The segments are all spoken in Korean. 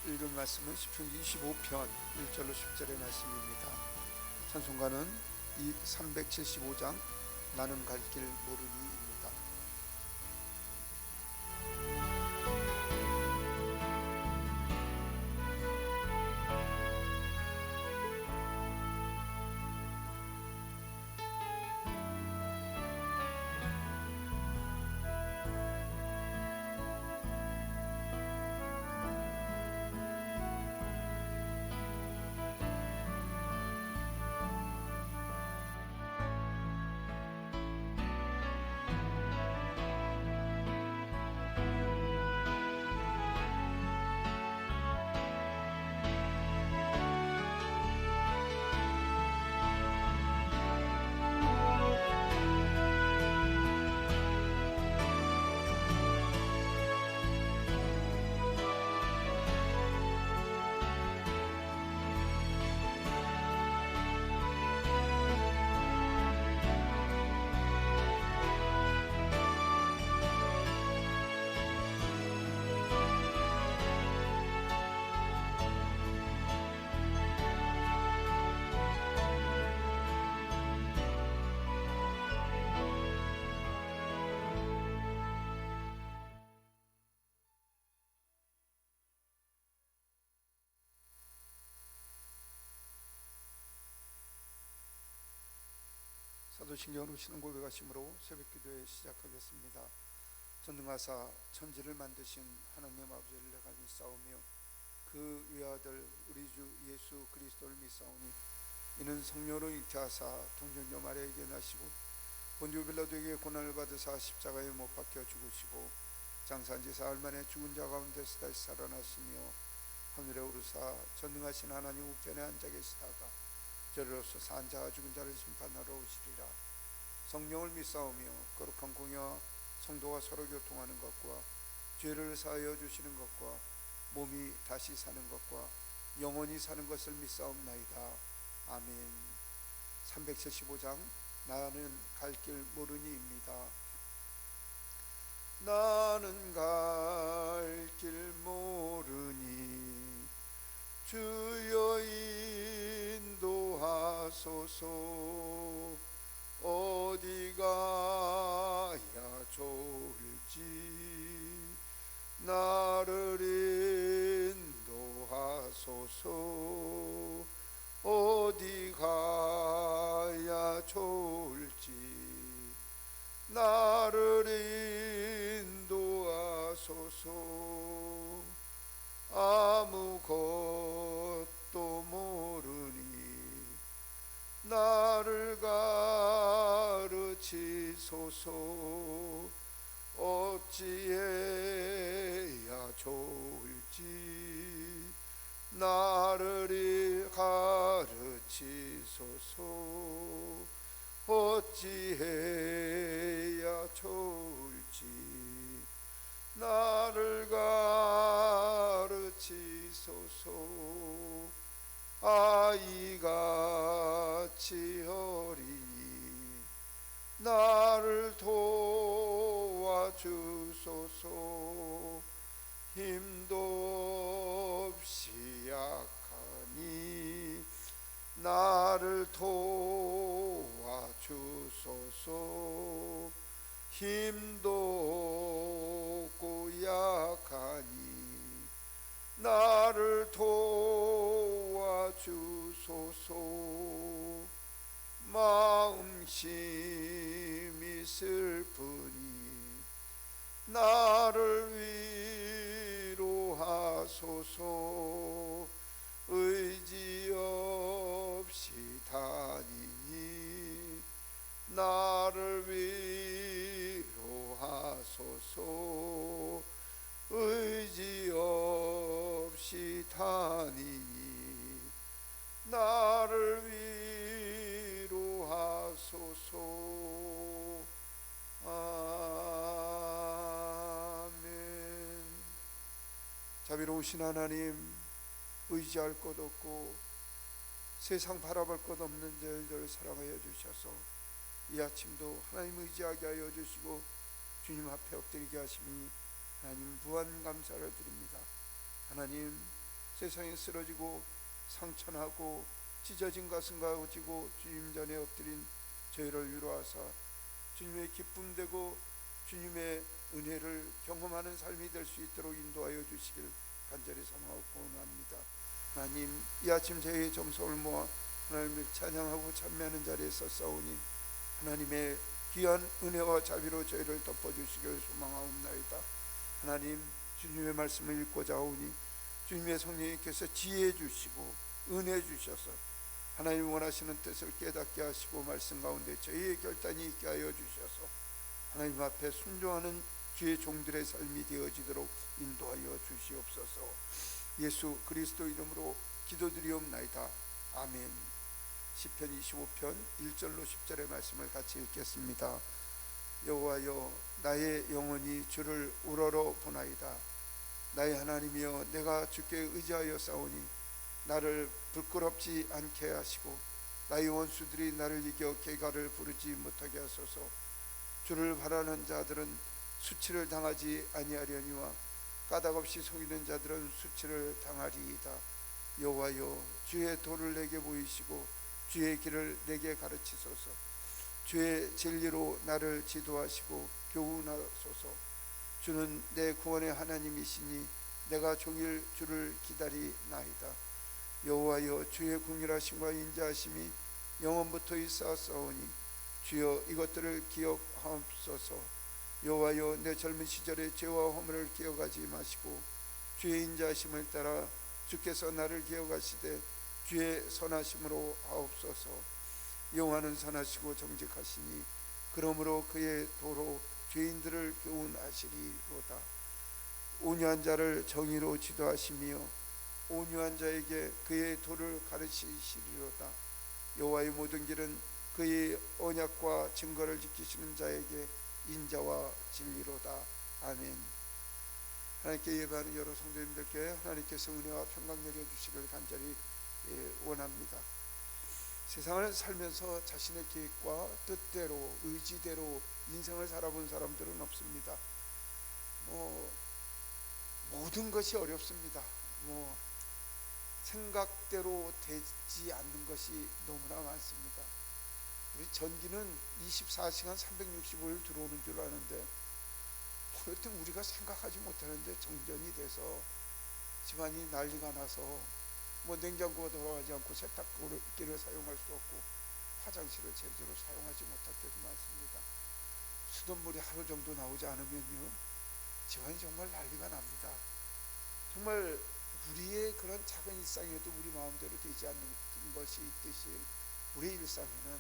읽은 말씀은 시편 25편 1절로 10절의 말씀입니다. 찬송가는 이 375장 나는 갈 길 모르니입니다. 사도신경으로 신은 고백하심으로 새벽기도회 시작하겠습니다. 전능하사 천지를 만드신 하나님 아버지를 내가 믿사오며 그 외아들 우리 주 예수 그리스도를 믿사오니 이는 성령으로 잉태하사 동정녀 마리아에게 나시고 본디오 빌라도에게 고난을 받으사 십자가에 못 박혀 죽으시고 장사한지 사흘 만에 죽은 자 가운데서 다시 살아나시며 하늘에 오르사 전능하신 하나님 우편에 앉아 계시다가 저리로서 산 자와 죽은 자를 심판하러 오시리라. 성령을 믿사오며 거룩한 공예와 성도가 서로 교통하는 것과 죄를 사하여 주시는 것과 몸이 다시 사는 것과 영원히 사는 것을 믿사옵나이다. 아멘. 375장 나는 갈 길 모르니입니다. 나는 갈 길 모르니 주여 인도하소서. 어디 가야 좋을지 나를 인도하소서. 어디 가야 좋을지 나를 인도하소서. 아무것도 모르니 나를 가르치소서. 어찌해야 좋을지 나를 가르치소서. 어찌해야 좋을지 나를 가르치소서. 아이같이 어리니 나를 도와주소서. 힘도 없이 약하니 나를 도와주소서. 힘도 없고 약하니 나를 도와주소서. 마음심이 슬프니 나를 위로하소서. 의지 없이 다니니 나를 위로하소서. 의지 없이 다니니 나를 위로하소서. 아멘. 자비로우신 하나님, 의지할 것 없고 세상 바라볼 것 없는 저희들을 사랑하여 주셔서 이 아침도 하나님 의지하게 하여 주시고 주님 앞에 엎드리게 하시니 하나님 무한 감사를 드립니다. 하나님, 세상에 쓰러지고 상처나고 찢어진 가슴과 가지고 주님 전에 엎드린 저희를 위로하사 주님의 기쁨 되고 주님의 은혜를 경험하는 삶이 될 수 있도록 인도하여 주시길 간절히 사모하고 고원합니다. 하나님, 이 아침 저희의 정성을 모아 하나님을 찬양하고 찬미하는 자리에 서싸우니 하나님의 귀한 은혜와 자비로 저희를 덮어주시길 소망하옵나이다. 하나님, 주님의 말씀을 읽고자 하오니 주님의 성령님께서 지혜 주시고 은혜 주셔서 하나님 원하시는 뜻을 깨닫게 하시고 말씀 가운데 저희의 결단이 있게 하여 주셔서 하나님 앞에 순종하는 주의 종들의 삶이 되어지도록 인도하여 주시옵소서. 예수 그리스도 이름으로 기도드리옵나이다. 아멘. 시편 25편 1절로 10절의 말씀을 같이 읽겠습니다. 여호와여, 나의 영혼이 주를 우러러 보나이다. 나의 하나님이여, 내가 주께 의지하여 싸우니 나를 부끄럽지 않게 하시고 나의 원수들이 나를 이겨 개가를 부르지 못하게 하소서. 주를 바라는 자들은 수치를 당하지 아니하려니와 까닭없이 속이는 자들은 수치를 당하리이다. 여호와여, 주의 도를 내게 보이시고 주의 길을 내게 가르치소서. 주의 진리로 나를 지도하시고 교훈하소서. 주는 내 구원의 하나님이시니 내가 종일 주를 기다리나이다. 여호와여, 주의 궁휼하심과 인자하심이 영원부터 있사옵사오니 주여 이것들을 기억하옵소서. 여호와여, 내 젊은 시절의 죄와 허물을 기억하지 마시고 주의 인자하심을 따라 주께서 나를 기억하시되 주의 선하심으로 하옵소서. 여호와는 선하시고 정직하시니 그러므로 그의 도로 죄인들을 교훈하시리로다. 온유한 자를 정의로 지도하시며 온유한 자에게 그의 도를 가르치시리로다. 여호와의 모든 길은 그의 언약과 증거를 지키시는 자에게 인자와 진리로다. 아멘. 하나님께 예배하는 여러 성도님들께 하나님께서 은혜와 평강 내려주시길 간절히 원합니다. 세상을 살면서 자신의 계획과 뜻대로 의지대로 인생을 살아본 사람들은 없습니다. 모든 것이 어렵습니다. 생각대로 되지 않는 것이 너무나 많습니다. 우리 전기는 24시간 365일 들어오는 줄 아는데 그때 우리가 생각하지 못하는데 정전이 돼서 집안이 난리가 나서 냉장고가 돌아가지 않고 세탁기를 사용할 수 없고 화장실을 제대로 사용하지 못할 때도 많습니다. 수돗물이 하루 정도 나오지 않으면요, 집안이 정말 난리가 납니다. 정말 우리의 그런 작은 일상에도 우리 마음대로 되지 않는 것이 있듯이 우리 일상에는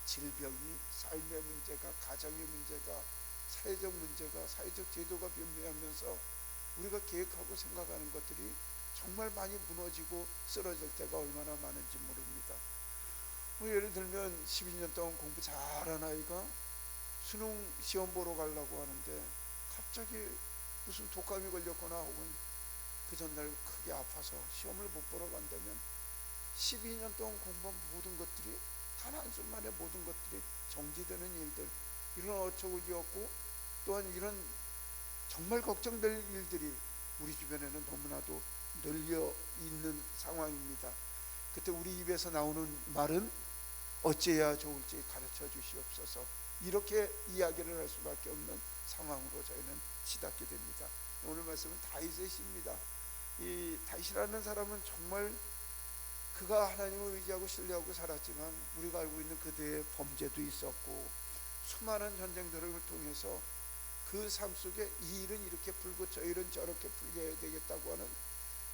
질병이, 삶의 문제가, 가정의 문제가, 사회적 문제가, 사회적 제도가 변해하면서 우리가 계획하고 생각하는 것들이 정말 많이 무너지고 쓰러질 때가 얼마나 많은지 모릅니다. 예를 들면 12년 동안 공부 잘한 아이가 수능 시험 보러 가려고 하는데 갑자기 무슨 독감이 걸렸거나 혹은 그 전날 크게 아파서 시험을 못 보러 간다면 12년 동안 공부한 모든 것들이 단 한순간에 모든 것들이 정지되는 일들, 이런 어처구니없고 또한 이런 정말 걱정될 일들이 우리 주변에는 너무나도 널려 있는 상황입니다. 그때 우리 입에서 나오는 말은 어찌해야 좋을지 가르쳐 주시옵소서. 이렇게 이야기를 할 수밖에 없는 상황으로 저희는 치닫게 됩니다. 오늘 말씀은 다윗의 시입니다. 이 다윗이라는 사람은 정말 그가 하나님을 의지하고 신뢰하고 살았지만 우리가 알고 있는 그대의 범죄도 있었고 수많은 전쟁들을 통해서 그 삶 속에 이 일은 이렇게 풀고 저 일은 저렇게 풀게 되겠다고 하는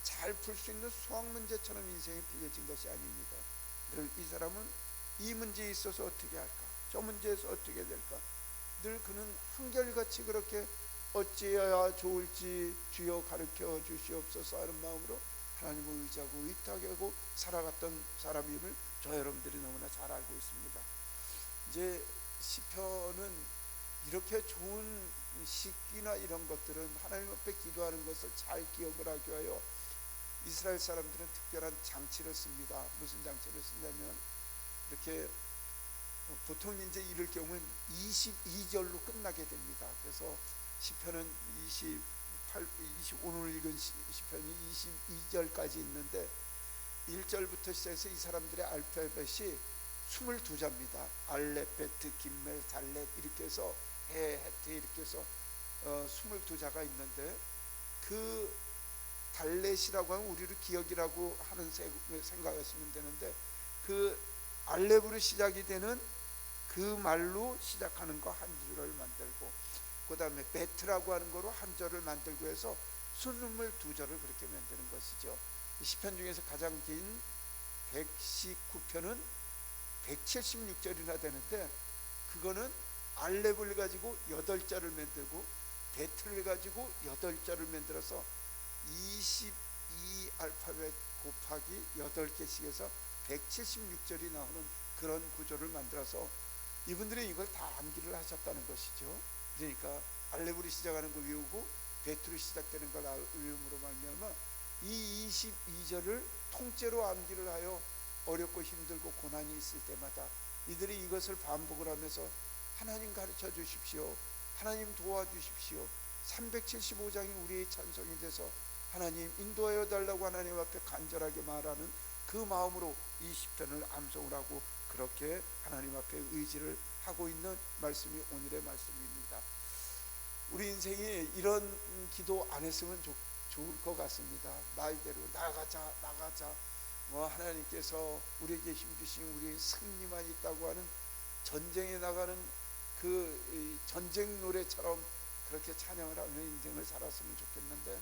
잘 풀 수 있는 수학 문제처럼 인생이 풀려진 것이 아닙니다. 늘 이 사람은 이 문제에 있어서 어떻게 할까, 저 문제에서 어떻게 될까, 늘 그는 한결같이 그렇게 어찌해야 좋을지 주여 가르쳐 주시옵소서 하는 마음으로 하나님을 의지하고 의탁하고 살아갔던 사람임을 저 여러분들이 너무나 잘 알고 있습니다. 이제 시편은 이렇게 좋은 시기나 이런 것들은 하나님 앞에 기도하는 것을 잘 기억을 하기 위하여 이스라엘 사람들은 특별한 장치를 씁니다. 무슨 장치를 쓴다면 이렇게 보통 이제 이럴 경우는 22절로 끝나게 됩니다. 그래서 시편은 오늘 읽은 시편이 22절까지 있는데 1절부터 시작해서 이 사람들의 알파벳이 22자입니다. 알렙, 베트, 김멜, 달렙 이렇게 해서 해, 헤트 이렇게 해서 22자가 있는데, 그 달렛이라고 하면 우리를 기억이라고 하는 생각하시면 되는데, 그 알렙으로 시작이 되는 그 말로 시작하는 거 한 줄을 만들고, 그 다음에 베트라고 하는 거로 한 절을 만들고 해서 22절을 그렇게 만드는 것이죠. 시편 중에서 가장 긴 119편은 176절이나 되는데, 그거는 알렙을 가지고 8절을 만들고 베트를 가지고 8절을 만들어서 22 알파벳 곱하기 8개씩 해서 176절이 나오는 그런 구조를 만들어서 이분들이 이걸 다 암기를 하셨다는 것이죠. 그러니까 알렙으로 시작하는 거 외우고 베트로 시작되는 걸 외움으로 말미암아 이 22절을 통째로 암기를 하여 어렵고 힘들고 고난이 있을 때마다 이들이 이것을 반복을 하면서 하나님 가르쳐 주십시오, 하나님 도와주십시오, 375장이 우리의 찬송이 돼서 하나님 인도하여 달라고 하나님 앞에 간절하게 말하는 그 마음으로 이 시편을 암송을 하고 그렇게 하나님 앞에 의지를 하고 있는 말씀이 오늘의 말씀입니다. 우리 인생이 이런 기도 안 했으면 좋을 것 같습니다. 말대로 나가자 하나님께서 우리에게 힘주신 우리의 승리만 있다고 하는 전쟁에 나가는 그 전쟁 노래처럼 그렇게 찬양을 하며 인생을 살았으면 좋겠는데,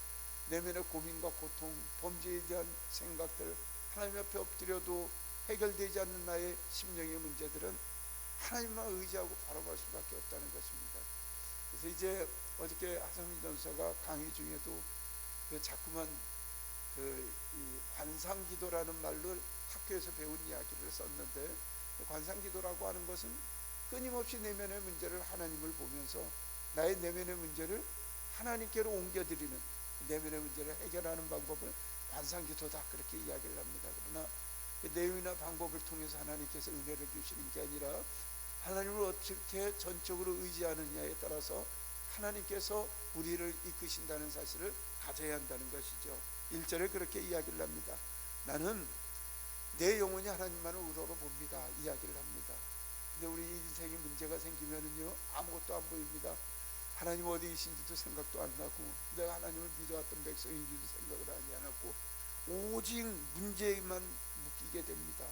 내면의 고민과 고통, 범죄에 대한 생각들, 하나님 앞에 엎드려도 해결되지 않는 나의 심령의 문제들은 하나님만 의지하고 바라볼 수밖에 없다는 것입니다. 그래서 이제 어저께 하성민 전사가 강의 중에도 그 자꾸만 이 관상기도라는 말로 학교에서 배운 이야기를 썼는데, 관상기도라고 하는 것은 끊임없이 내면의 문제를 하나님을 보면서 나의 내면의 문제를 하나님께로 옮겨드리는, 내면의 문제를 해결하는 방법을 관상기도다 그렇게 이야기를 합니다. 그러나 그 내용이나 방법을 통해서 하나님께서 은혜를 주시는 게 아니라 하나님을 어떻게 전적으로 의지하느냐에 따라서 하나님께서 우리를 이끄신다는 사실을 가져야 한다는 것이죠. 1절에 그렇게 이야기를 합니다. 나는 내 영혼이 하나님만을 우러러 봅니다 이야기를 합니다. 근데 우리 인생에 문제가 생기면은요, 아무것도 안 보입니다. 하나님 어디 계신지도 생각도 안 나고, 내가 하나님을 믿어왔던 백성인지도 생각을 하지 않았고, 오직 문제에만 묶이게 됩니다.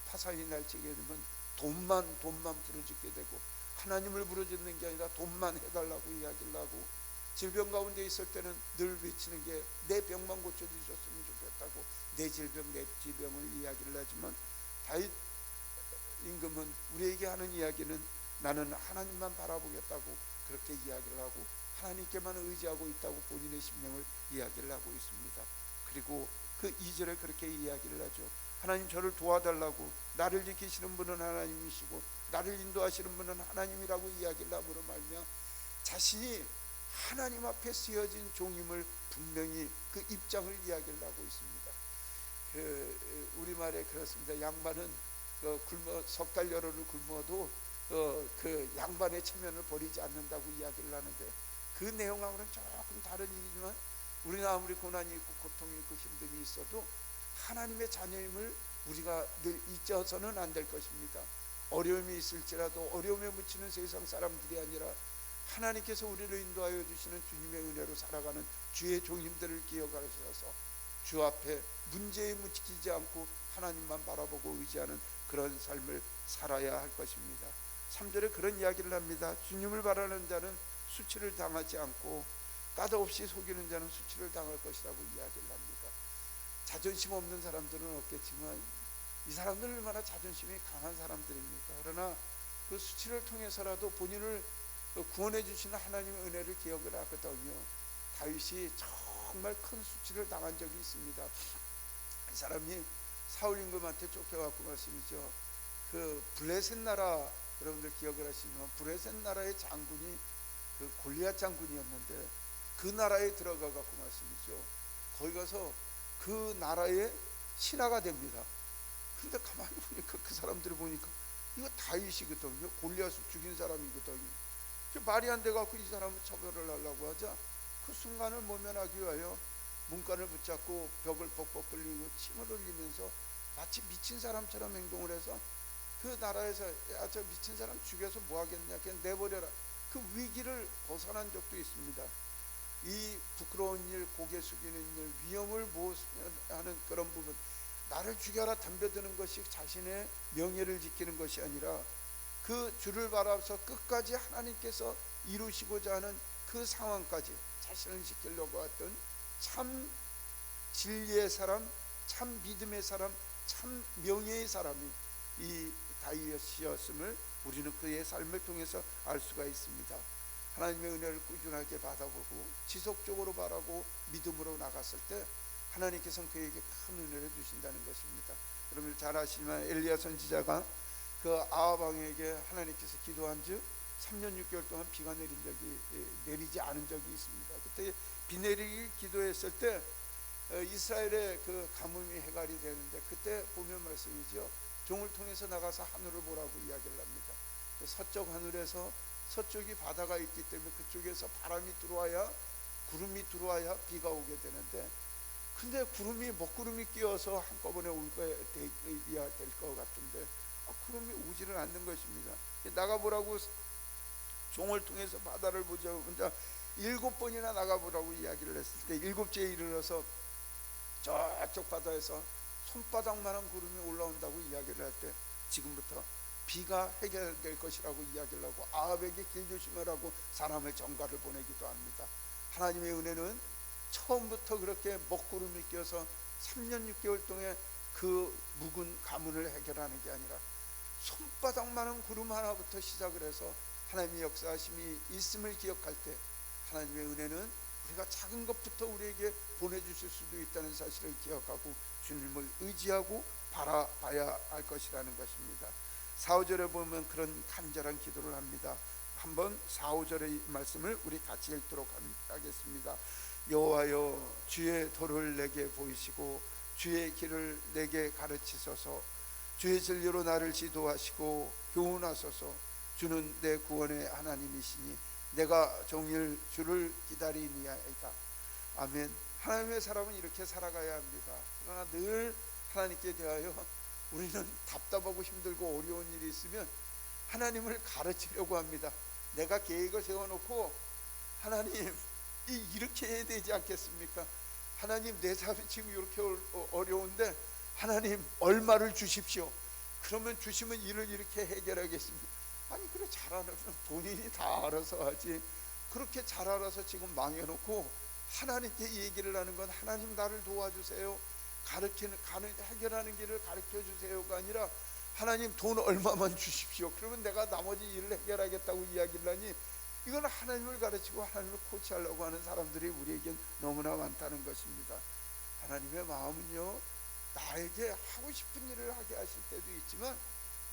파산이 날치게 되면 돈만 부르짖게 되고, 하나님을 부르짖는 게 아니라 돈만 해달라고 이야기를 하고, 질병 가운데 있을 때는 늘 외치는 게 내 병만 고쳐주셨으면 좋겠다고 내 질병 내 지병을 이야기를 하지만, 다윗 임금은 우리에게 하는 이야기는 나는 하나님만 바라보겠다고 그렇게 이야기를 하고 하나님께만 의지하고 있다고 본인의 심령을 이야기를 하고 있습니다. 그리고 그 2절에 그렇게 이야기를 하죠. 하나님 저를 도와달라고, 나를 지키시는 분은 하나님이시고 나를 인도하시는 분은 하나님이라고 이야기를 함으로 말미암아 자신이 하나님 앞에 쓰여진 종임을 분명히 그 입장을 이야기를 하고 있습니다. 우리말에 그렇습니다. 양반은 석 달 열흘을 굶어도 그 양반의 체면을 버리지 않는다고 이야기를 하는데, 그 내용하고는 조금 다른 얘기지만 우리는 아무리 고난이 있고 고통이 있고 힘듦이 있어도 하나님의 자녀임을 우리가 늘 잊어서는 안 될 것입니다. 어려움이 있을지라도 어려움에 묻히는 세상 사람들이 아니라 하나님께서 우리를 인도하여 주시는 주님의 은혜로 살아가는 주의 종님들을 기억하셔서 주 앞에 문제에 묻히지 않고 하나님만 바라보고 의지하는 그런 삶을 살아야 할 것입니다. 3절에 그런 이야기를 합니다. 주님을 바라는 자는 수치를 당하지 않고 까닭없이 속이는 자는 수치를 당할 것이라고 이야기를 합니다. 자존심 없는 사람들은 없겠지만 이 사람들은 얼마나 자존심이 강한 사람들입니까? 그러나 그 수치를 통해서라도 본인을 구원해 주시는 하나님의 은혜를 기억을 하거든요. 다윗이 정말 큰 수치를 당한 적이 있습니다. 이 사람이 사울 임금한테 쫓겨갖고 말씀이죠. 그 블레셋 나라, 여러분들 기억을 하시면 블레셋 나라의 장군이 그 골리앗 장군이었는데 그 나라에 들어가갖고 말씀이죠. 거기 가서 그 나라의 신하가 됩니다. 근데 가만히 보니까 그 사람들이 보니까 이거 다윗이거든요. 골리앗을 죽인 사람이거든요. 말이 안 돼갖고 이 사람을 처벌을 하려고 하자 그 순간을 모면하기 위하여 문간을 붙잡고 벽을 벅벅 끌리고 침을 흘리면서 마치 미친 사람처럼 행동을 해서 그 나라에서 야, 저 미친 사람 죽여서 뭐 하겠냐, 그냥 내버려라, 그 위기를 벗어난 적도 있습니다. 이 부끄러운 일, 고개 숙이는 일, 위험을 모하는 그런 부분, 나를 죽여라 덤벼드는 것이 자신의 명예를 지키는 것이 아니라 그 주를 바라서 끝까지 하나님께서 이루시고자 하는 그 상황까지 자신을 지키려고 했던 참 진리의 사람, 참 믿음의 사람, 참 명예의 사람이 이 다윗이었음을 우리는 그의 삶을 통해서 알 수가 있습니다. 하나님의 은혜를 꾸준하게 받아보고 지속적으로 바라고 믿음으로 나갔을 때 하나님께서는 그에게 큰 은혜를 주신다는 것입니다. 여러분 잘 아시지만 엘리야 선지자가 그 아합 왕에게 하나님께서 기도한즉 3년 6개월 동안 비가 내리지 않은 적이 있습니다. 그때 비 내리기 기도했을 때 이스라엘의 그 가뭄이 해갈이 되는데, 그때 보면 말씀이죠. 종을 통해서 나가서 하늘을 보라고 이야기를 합니다. 서쪽 하늘에서, 서쪽이 바다가 있기 때문에 그쪽에서 바람이 들어와야, 구름이 들어와야 비가 오게 되는데, 근데 구름이 먹구름이 끼어서 한꺼번에 올거야 될 것 같은데 구름이 오지를 않는 것입니다. 나가보라고 종을 통해서 바다를 보자 혼자 7번이나 나가보라고 이야기를 했을 때 7째에 이르러서 저쪽 바다에서 손바닥만한 구름이 올라온다고 이야기를 할 때 지금부터 비가 해결될 것이라고 이야기를 하고 아합에게 길 조심하라고 사람의 전가를 보내기도 합니다. 하나님의 은혜는 처음부터 그렇게 먹구름이 껴서 3년 6개월 동안 그 묵은 가문을 해결하는 게 아니라 손바닥만한 구름 하나부터 시작을 해서 하나님의 역사하심이 있음을 기억할 때 하나님의 은혜는 우리가 작은 것부터 우리에게 보내주실 수도 있다는 사실을 기억하고 주님을 의지하고 바라봐야 할 것이라는 것입니다. 4, 5절에 보면 그런 간절한 기도를 합니다. 한번 4, 5절의 말씀을 우리 같이 읽도록 하겠습니다. 여호와여 주의 도를 내게 보이시고 주의 길을 내게 가르치소서. 주의 진리로 나를 지도하시고 교훈하소서. 주는 내 구원의 하나님이시니 내가 종일 주를 기다리니이다. 아멘. 하나님의 사람은 이렇게 살아가야 합니다. 그러나 늘 하나님께 대하여 우리는 답답하고 힘들고 어려운 일이 있으면 하나님을 가르치려고 합니다. 내가 계획을 세워놓고 하나님 이렇게 해야 되지 않겠습니까? 하나님 내 삶이 지금 이렇게 어려운데 하나님 얼마를 주십시오. 그러면 주시면 일을 이렇게 해결하겠습니다. 아니 그래 잘 알아서 본인이 다 알아서 하지. 그렇게 잘 알아서 지금 망해놓고 하나님께 얘기를 하는 건 하나님 나를 도와주세요, 해결하는 길을 가르쳐 주세요가 아니라 하나님 돈 얼마만 주십시오. 그러면 내가 나머지 일을 해결하겠다고 이야기를 하니 이건 하나님을 가르치고 하나님을 코치하려고 하는 사람들이 우리에겐 너무나 많다는 것입니다. 하나님의 마음은요, 나에게 하고 싶은 일을 하게 하실 때도 있지만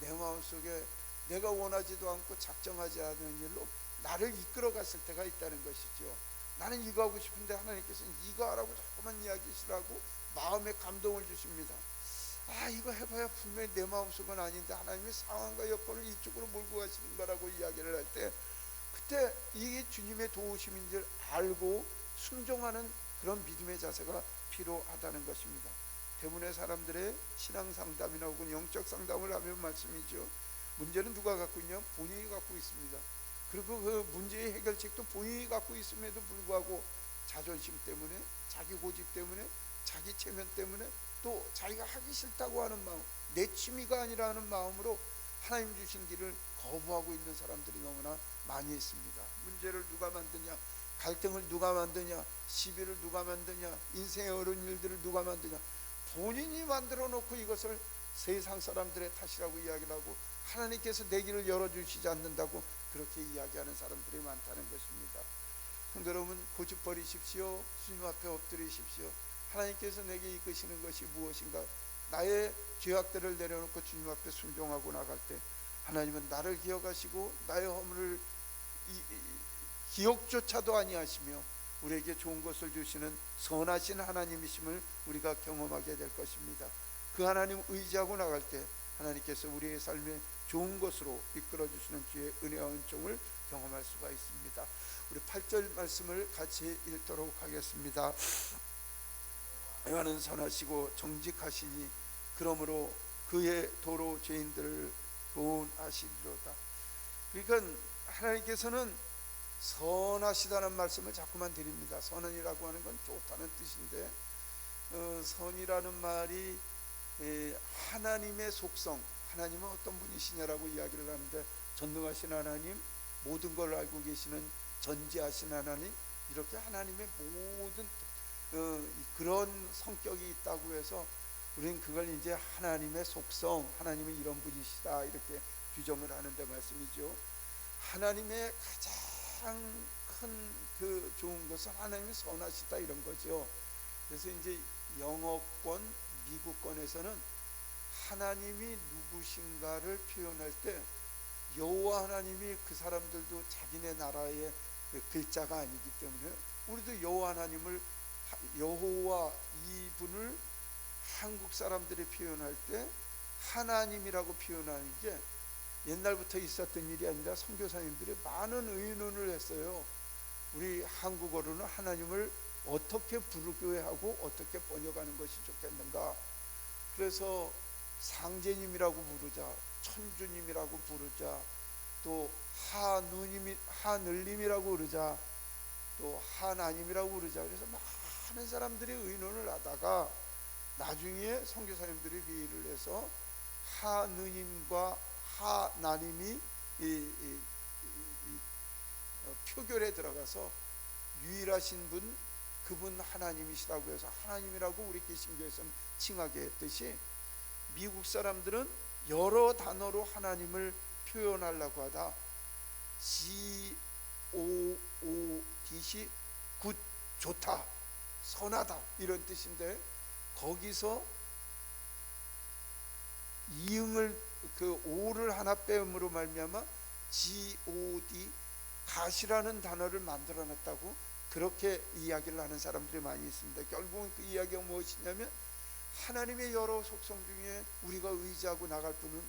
내 마음속에 내가 원하지도 않고 작정하지 않은 일로 나를 이끌어 갔을 때가 있다는 것이죠. 나는 이거 하고 싶은데 하나님께서는 이거 하라고 자꾸만 이야기시라고 마음에 감동을 주십니다. 이거 해봐야 분명히 내 마음속은 아닌데 하나님의 상황과 여건을 이쪽으로 몰고 가시는 거라고 이야기를 할 때 그때 이게 주님의 도우심인 줄 알고 순종하는 그런 믿음의 자세가 필요하다는 것입니다. 대부분의 사람들의 신앙 상담이나 혹은 영적 상담을 하면 말씀이죠. 문제는 누가 갖고 있냐? 본인이 갖고 있습니다. 그리고 그 문제의 해결책도 본인이 갖고 있음에도 불구하고 자존심 때문에, 자기 고집 때문에, 자기 체면 때문에, 또 자기가 하기 싫다고 하는 마음, 내 취미가 아니라 하는 마음으로 하나님 주신 길을 거부하고 있는 사람들이 너무나 많이 있습니다. 문제를 누가 만드냐? 갈등을 누가 만드냐? 시비를 누가 만드냐? 인생의 어려운 일들을 누가 만드냐? 본인이 만들어 놓고 이것을 세상 사람들의 탓이라고 이야기를 하고 하나님께서 내 길을 열어주시지 않는다고 그렇게 이야기하는 사람들이 많다는 것입니다. 성도 여러분, 고집 버리십시오. 주님 앞에 엎드리십시오. 하나님께서 내게 이끄시는 것이 무엇인가? 나의 죄악들을 내려놓고 주님 앞에 순종하고 나갈 때 하나님은 나를 기억하시고 나의 허물을 기억조차도 아니하시며 우리에게 좋은 것을 주시는 선하신 하나님이심을 우리가 경험하게 될 것입니다. 그 하나님 의지하고 나갈 때 하나님께서 우리의 삶에 좋은 것으로 이끌어 주시는 주의 은혜와 은총을 경험할 수가 있습니다. 우리 8절 말씀을 같이 읽도록 하겠습니다. 여호와는 선하시고 정직하시니 그러므로 그의 도로 죄인들을 구원하시리로다. 그러니까 하나님께서는 선하시다는 말씀을 자꾸만 드립니다. 선이라고 하는 건 좋다는 뜻인데, 선이라는 말이 하나님의 속성, 하나님은 어떤 분이시냐라고 이야기를 하는데, 전능하신 하나님, 모든 걸 알고 계시는 전지하신 하나님, 이렇게 하나님의 모든 그런 성격이 있다고 해서 우리는 그걸 이제 하나님의 속성, 하나님은 이런 분이시다 이렇게 규정을 하는데 말씀이죠. 하나님의 가장 큰 그 좋은 것은 하나님이 선하시다 이런 거죠. 그래서 이제 영어권, 미국권에서는 하나님이 누구신가를 표현할 때 여호와 하나님이 그 사람들도 자기네 나라의 글자가 아니기 때문에 우리도 여호와 하나님을, 여호와 이분을 한국 사람들이 표현할 때 하나님이라고 표현하는 게 옛날부터 있었던 일이 아니라 선교사님들이 많은 의논을 했어요. 우리 한국어로는 하나님을 어떻게 부르게 하고 어떻게 번역하는 것이 좋겠는가. 그래서 상제님이라고 부르자, 천주님이라고 부르자, 또 하늘님이라고 부르자, 또 하나님이라고 부르자. 그래서 많은 사람들이 의논을 하다가 나중에 선교사님들이 회의를 해서 하느님과 하나님이 표결에 들어가서 유일하신 분, 그분 하나님이시라고 해서 하나님이라고 우리 개신교에서는 칭하게 했듯이, 미국 사람들은 여러 단어로 하나님을 표현하려고 하다 G-O-O-D이 굿, 좋다, 선하다 이런 뜻인데, 거기서 이응을 그 오를 하나 빼음으로 말미암아 G-O-D, 가시라는 단어를 만들어 놨다고 그렇게 이야기를 하는 사람들이 많이 있습니다. 결국은 그 이야기가 무엇이냐면, 하나님의 여러 속성 중에 우리가 의지하고 나갈 분은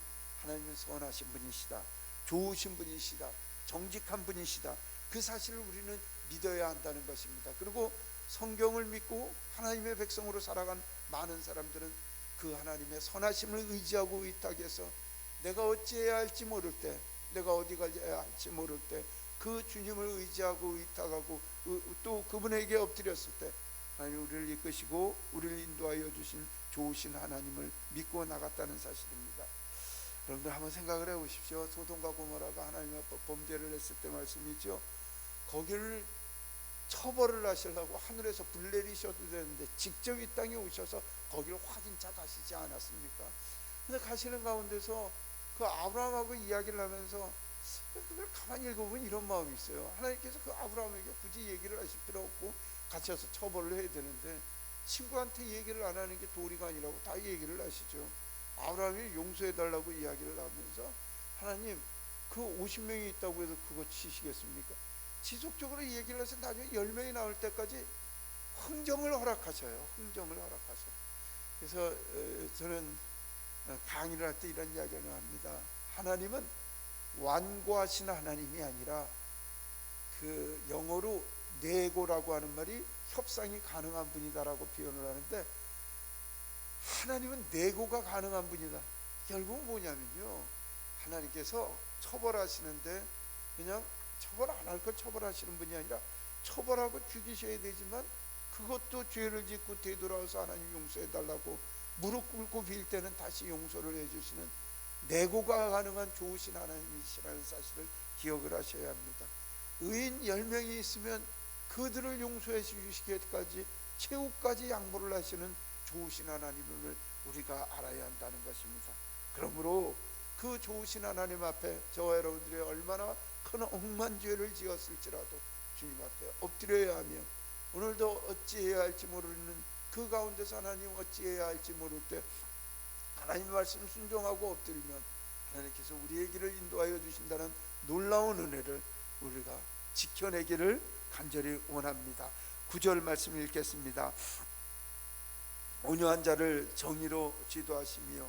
하나님은 선하신 분이시다, 좋으신 분이시다, 정직한 분이시다, 그 사실을 우리는 믿어야 한다는 것입니다. 그리고 성경을 믿고 하나님의 백성으로 살아간 많은 사람들은 그 하나님의 선하심을 의지하고 의탁해서 내가 어찌해야 할지 모를 때, 내가 어디 가야 할지 모를 때 그 주님을 의지하고 의탁하고 또 그분에게 엎드렸을 때 하나님 우리를 이끄시고 우리를 인도하여 주신 좋으신 하나님을 믿고 나갔다는 사실입니다. 여러분들 한번 생각을 해보십시오. 소돔과 고모라가 하나님 앞에 범죄를 했을 때 말씀이죠. 거기를 처벌을 하시려고 하늘에서 불 내리셔도 되는데 직접 이 땅에 오셔서 거기를 확인차 가시지 않았습니까? 근데 가시는 가운데서 그 아브라함하고 이야기를 하면서 그걸 가만히 읽어보면 이런 마음이 있어요. 하나님께서 그 아브라함에게 굳이 얘기를 하실 필요 없고 같이 와서 처벌을 해야 되는데 친구한테 얘기를 안 하는 게 도리가 아니라고 다 얘기를 하시죠. 아브라함이 용서해달라고 이야기를 하면서 하나님 그 50명이 있다고 해서 그거 치시겠습니까? 지속적으로 얘기를 해서 나중에 10명이 나올 때까지 흥정을 허락하셔요. 흥정을 허락하셔요. 그래서 저는 강의를 할 때 이런 이야기를 합니다. 하나님은 완고하신 하나님이 아니라 그 영어로 네고라고 하는 말이 협상이 가능한 분이다라고 표현을 하는데, 하나님은 네고가 가능한 분이다. 결국은 뭐냐면요, 하나님께서 처벌하시는데 그냥 처벌 안 할 걸 처벌하시는 분이 아니라 처벌하고 죽이셔야 되지만 그것도 죄를 짓고 되돌아와서 하나님 용서해달라고 무릎 꿇고 빌 때는 다시 용서를 해주시는 내고가 가능한 좋으신 하나님이시라는 사실을 기억을 하셔야 합니다. 의인 10명이 있으면 그들을 용서해 주시기까지 최후까지 양보를 하시는 좋으신 하나님을 우리가 알아야 한다는 것입니다. 그러므로 그 좋으신 하나님 앞에 저와 여러분들이 얼마나 큰 억만 죄를 지었을지라도 주님 앞에 엎드려야 하며, 오늘도 어찌해야 할지 모르는 그 가운데서 하나님 어찌해야 할지 모를 때 하나님 말씀 순종하고 엎드리면 하나님께서 우리의 길을 인도하여 주신다는 놀라운 은혜를 우리가 지켜내기를 간절히 원합니다. 9절 말씀 읽겠습니다. 온유한 자를 정의로 지도하시며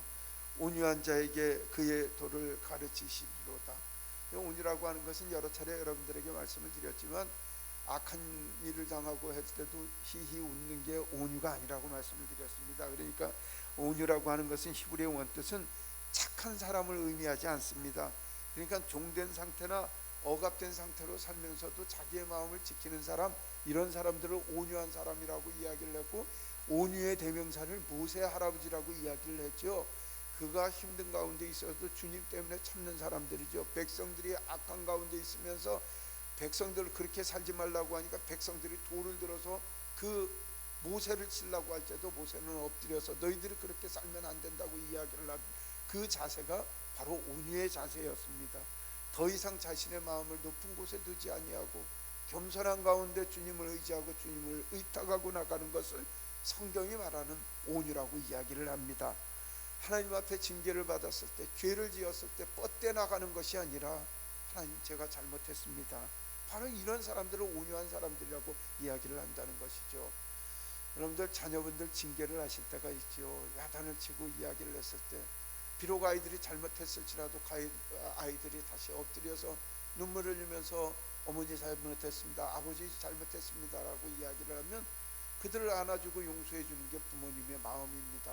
온유한 자에게 그의 도를 가르치시리로다. 온유라고 하는 것은 여러 차례 여러분들에게 말씀을 드렸지만 악한 일을 당하고 했을 때도 히히 웃는 게 온유가 아니라고 말씀을 드렸습니다. 그러니까 온유라고 하는 것은 히브리어 원뜻은 착한 사람을 의미하지 않습니다. 그러니까 종된 상태나 억압된 상태로 살면서도 자기의 마음을 지키는 사람, 이런 사람들을 온유한 사람이라고 이야기를 했고, 온유의 대명사를 모세 할아버지라고 이야기를 했죠. 그가 힘든 가운데 있어도 주님 때문에 참는 사람들이죠. 백성들이 악한 가운데 있으면서 백성들을 그렇게 살지 말라고 하니까 백성들이 돌을 들어서 그 모세를 치려고 할 때도 모세는 엎드려서 너희들이 그렇게 살면 안 된다고 이야기를 한 그 자세가 바로 온유의 자세였습니다. 더 이상 자신의 마음을 높은 곳에 두지 아니하고 겸손한 가운데 주님을 의지하고 주님을 의탁하고 나가는 것을 성경이 말하는 온유라고 이야기를 합니다. 하나님 앞에 징계를 받았을 때, 죄를 지었을 때 뻗대 나가는 것이 아니라 하나님 제가 잘못했습니다, 바로 이런 사람들을 온유한 사람들이라고 이야기를 한다는 것이죠. 여러분들 자녀분들 징계를 하실 때가 있죠. 야단을 치고 이야기를 했을 때 비록 아이들이 잘못했을지라도 아이들이 다시 엎드려서 눈물을 흘리면서 어머니 잘못했습니다, 아버지 잘못했습니다 라고 이야기를 하면 그들을 안아주고 용서해 주는 게 부모님의 마음입니다.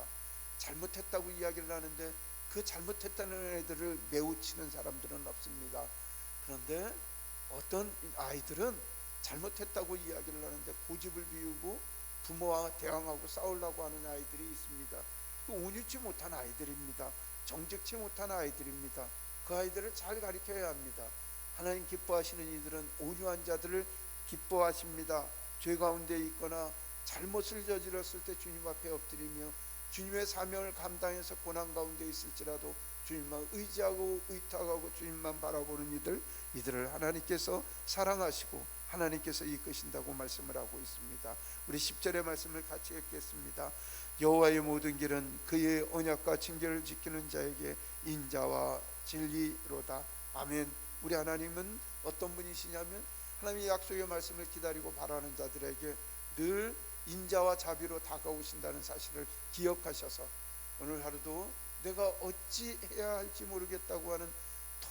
잘못했다고 이야기를 하는데 그 잘못했다는 애들을 매우 치는 사람들은 없습니다. 그런데 어떤 아이들은 잘못했다고 이야기를 하는데 고집을 피우고 부모와 대항하고 싸우려고 하는 아이들이 있습니다. 온유치 못한 아이들입니다. 정직치 못한 아이들입니다. 그 아이들을 잘 가르쳐야 합니다. 하나님 기뻐하시는 이들은 온유한 자들을 기뻐하십니다. 죄 가운데 있거나 잘못을 저질렀을 때 주님 앞에 엎드리며 주님의 사명을 감당해서 고난 가운데 있을지라도 주님만 의지하고 의탁하고 주님만 바라보는 이들을 하나님께서 사랑하시고 하나님께서 이끄신다고 말씀을 하고 있습니다. 우리 10절의 말씀을 같이 읽겠습니다. 여호와의 모든 길은 그의 언약과 징계를 지키는 자에게 인자와 진리로다. 아멘. 우리 하나님은 어떤 분이시냐면 하나님의 약속의 말씀을 기다리고 바라는 자들에게 늘 인자와 자비로 다가오신다는 사실을 기억하셔서 오늘 하루도 내가 어찌 해야 할지 모르겠다고 하는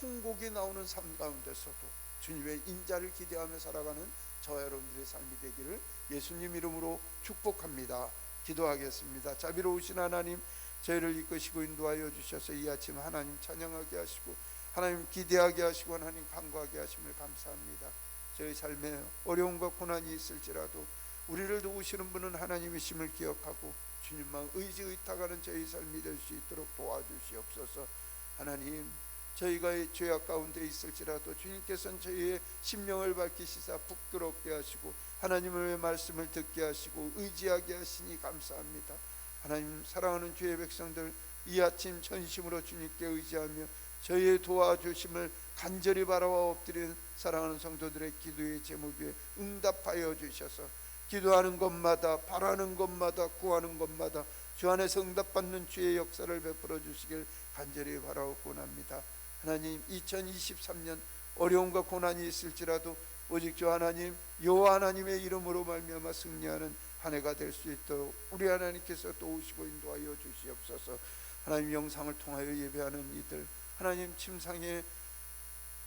통곡이 나오는 삶 가운데서도 주님의 인자를 기대하며 살아가는 저와 여러분들의 삶이 되기를 예수님 이름으로 축복합니다. 기도하겠습니다. 자비로우신 하나님, 저희를 이끄시고 인도하여 주셔서 이 아침 하나님 찬양하게 하시고 하나님 기대하게 하시고 하나님 간구하게 하심을 감사합니다. 저희 삶에 어려움과 고난이 있을지라도 우리를 도우시는 분은 하나님이심을 기억하고 주님만 의지 의탁하는 저희 삶이 될 수 있도록 도와주시옵소서. 하나님, 저희가 죄악 가운데 있을지라도 주님께서는 저희의 심령을 밝히시사 부끄럽게 하시고 하나님의 말씀을 듣게 하시고 의지하게 하시니 감사합니다. 하나님, 사랑하는 주의 백성들 이 아침 전심으로 주님께 의지하며 저희의 도와주심을 간절히 바라와 엎드린 사랑하는 성도들의 기도의 제목에 응답하여 주셔서 기도하는 것마다 바라는 것마다 구하는 것마다 주 안에서 응답받는 주의 역사를 베풀어 주시길 간절히 바라옵고 합니다. 하나님, 2023년 어려움과 고난이 있을지라도 오직 주 하나님 여호와 하나님의 이름으로 말미암아 승리하는 한 해가 될 수 있도록 우리 하나님께서 도우시고 인도하여 주시옵소서. 하나님, 영상을 통하여 예배하는 이들 하나님 침상에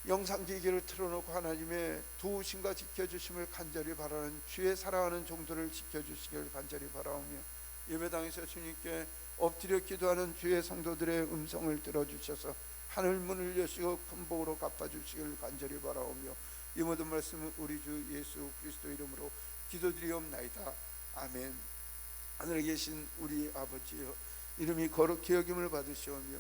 영상기기를 틀어놓고 하나님의 도우심과 지켜주심을 간절히 바라는 주의 사랑하는 종들을 지켜주시길 간절히 바라오며 예배당에서 주님께 엎드려 기도하는 주의 성도들의 음성을 들어주셔서 하늘 문을 여시고 큰 복으로 갚아주시길 간절히 바라오며 이 모든 말씀은 우리 주 예수 그리스도 이름으로 기도드리옵나이다. 아멘. 하늘에 계신 우리 아버지여, 이름이 거룩히 여김을 받으시오며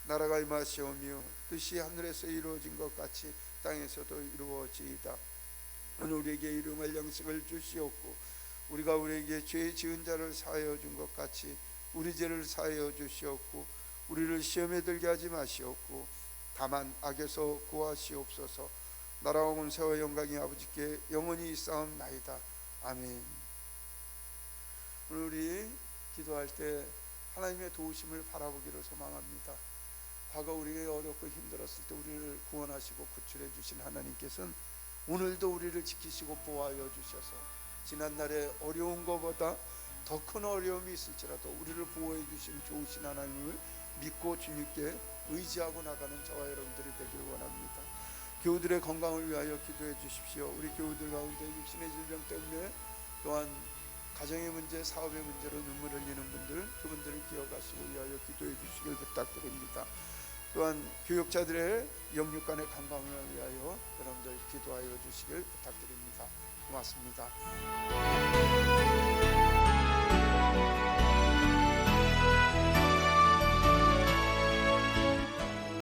나라가 임하시오며 뜻이 하늘에서 이루어진 것 같이 땅에서도 이루어지이다. 오늘 우리에게 일용할 양식을 주시옵고 우리가 우리에게 죄 지은 자를 사하여 준 것 같이 우리 죄를 사하여 주시옵고 우리를 시험에 들게 하지 마시옵고 다만 악에서 구하시옵소서. 나라와 권세와 영광이 아버지께 영원히 있사옵나이다. 아멘. 오늘 우리 기도할 때 하나님의 도우심을 바라보기를 소망합니다. 과거 우리가 어렵고 힘들었을 때 우리를 구원하시고 구출해 주신 하나님께서는 오늘도 우리를 지키시고 보호하여 주셔서 지난날의 어려운 것보다 더 큰 어려움이 있을지라도 우리를 보호해 주신 좋으신 하나님을 믿고 주님께 의지하고 나가는 저와 여러분들이 되길 원합니다. 교우들의 건강을 위하여 기도해 주십시오. 우리 교우들 가운데 육신의 질병 때문에 또한 가정의 문제, 사업의 문제로 눈물 흘리는 분들, 그분들을 기억하시고 위하여 기도해 주시길 부탁드립니다. 또한 교육자들의 영육간의 건강을 위하여 여러분들 기도하여 주시길 부탁드립니다. 고맙습니다.